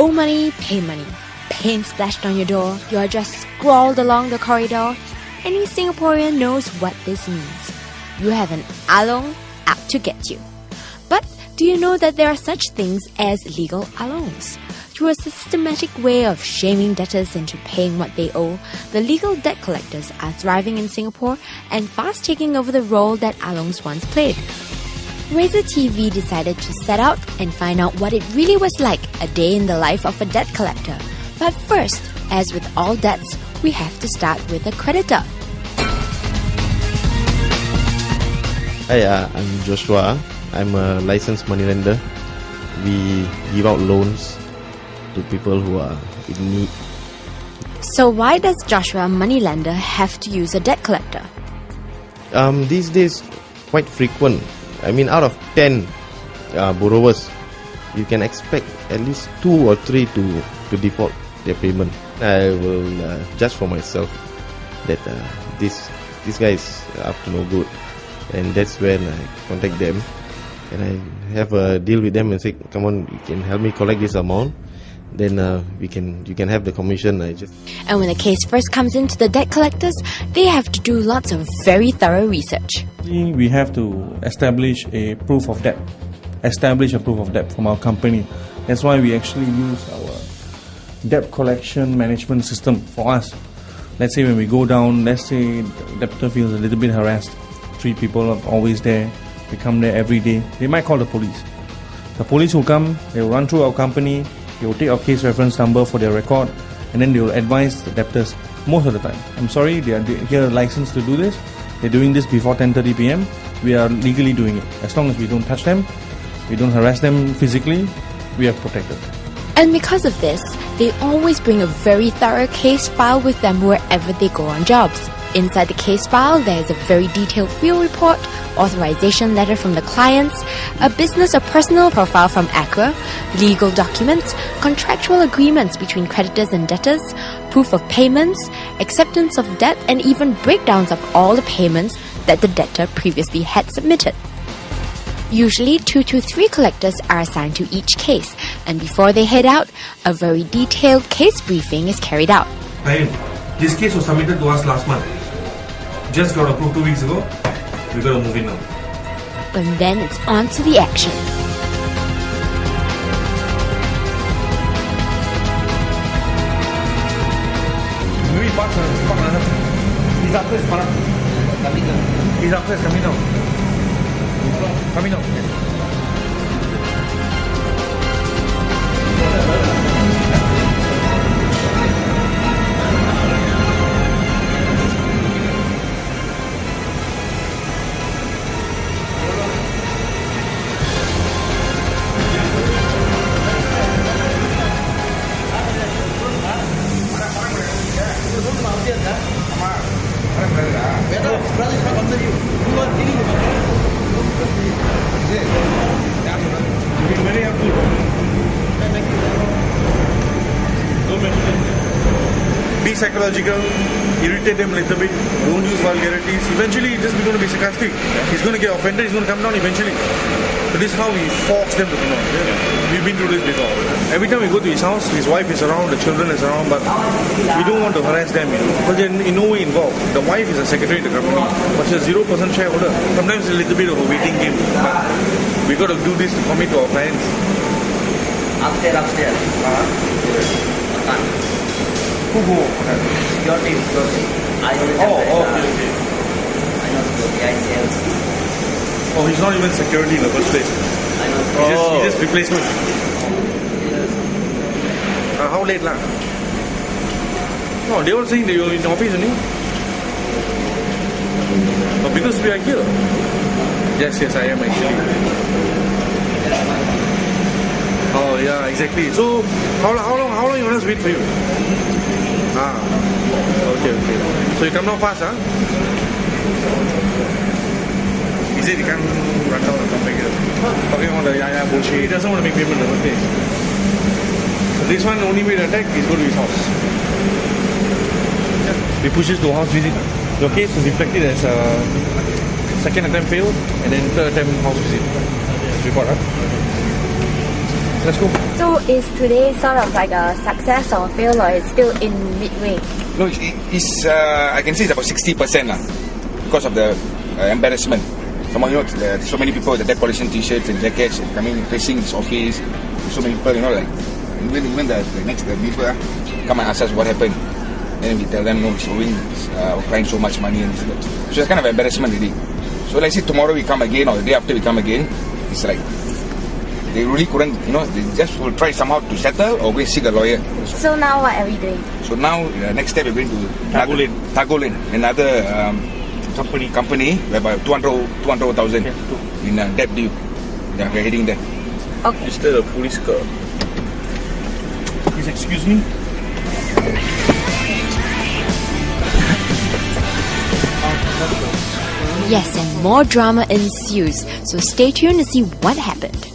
Owe money, pay money. Paint splashed on your door, your address scrawled along the corridor. Any Singaporean knows what this means. You have an along out to get you. But do you know that there are such things as legal alongs? Through a systematic way of shaming debtors into paying what they owe, the legal debt collectors are thriving in Singapore and fast taking over the role that alongs once played. Razor TV decided to set out and find out what it really was like a day in the life of a debt collector. But first, as with all debts, we have to start with a creditor. Hi, I'm Joshua. I'm a licensed moneylender. We give out loans to people who are in need. So why does Joshua, moneylender, have to use a debt collector? These days, quite frequent. I mean, out of 10 borrowers, you can expect at least 2 or 3 to default their payment. I will judge for myself that this guy is up to no good, and that's when I contact them and I have a deal with them and say, come on, you can help me collect this amount, then you can have the commission. And when a case first comes into the debt collectors, they have to do lots of very thorough research. We have to establish a proof of debt. From our company. That's why we actually use our debt collection management system for us. Let's say when we go down, let's say the debtor feels a little bit harassed. 3 people are always there. We come there every day. They might call the police. The police will come, they will run through our company, they will take our case reference number for their record, and then they will advise the debtors most of the time. I'm sorry, they are here licensed to do this. They're doing this before 10:30 p.m. We are legally doing it. As long as we don't touch them, we don't harass them physically, we are protected. And because of this, they always bring a very thorough case file with them wherever they go on jobs. Inside the case file, there is a very detailed field report, authorization letter from the clients, a business or personal profile from ACRA, legal documents, contractual agreements between creditors and debtors, proof of payments, acceptance of debt, and even breakdowns of all the payments that the debtor previously had submitted. Usually 2 to 3 collectors are assigned to each case, and before they head out, a very detailed case briefing is carried out. This case was submitted to us last month. Just got approved 2 weeks ago. We got to move in now. And then it's on to the action. He's upstairs, coming down. Coming down. Be psychological, irritate them a little bit, don't use vulgarities. Eventually, he's just going to be sarcastic. He's going to get offended, he's going to come down eventually. So this is how we force them to come down. We've been through this before. Every time we go to his house, his wife is around, the children is around, but we don't want to harass them, because they're in no way involved. The wife is a secretary of the company, but she's a 0% shareholder. Sometimes it's a little bit of a waiting game, but we got to do this to commit to our clients. Upstairs. Who go? Your team. I always okay. I know the ICL. Oh, he's not even security in the first place. I know. He's just replacement. How late lah? No, they were saying they were in the office only. But because we are here. Yes, I am actually. Oh yeah, exactly. So how long you want us to wait for you? Okay. So you come down fast, huh? He said he can't run down and come back here. Talking about the bullshit. He doesn't want to make payment in the first place. So this one, the only way to attack is go to his house. We push this to house visit. Your case is reflected as a second attempt failed and then third attempt house visit. Report, huh? Let's go. So is today sort of like a success or fail, or is still in midway? No, it's I can say it's about 60% lah, because of the embarrassment. Someone, you know, there's so many people with the debt collection t-shirts and jackets coming facing this office. So many people, you know, like even the next people come and ask us what happened. Then we tell them, no, it's owing client so much money and this and that. So it's kind of embarrassment really. So let's say tomorrow we come again or the day after we come again, it's like they really couldn't, you know, they just will try somehow to settle or go seek a lawyer. So now what are we doing? So now next step we're going to Tagolin, another company whereby 200,000 in debt due. Yeah, we're heading there. Okay. Is there a police car? Please excuse me. Yes, and more drama ensues, so stay tuned to see what happened.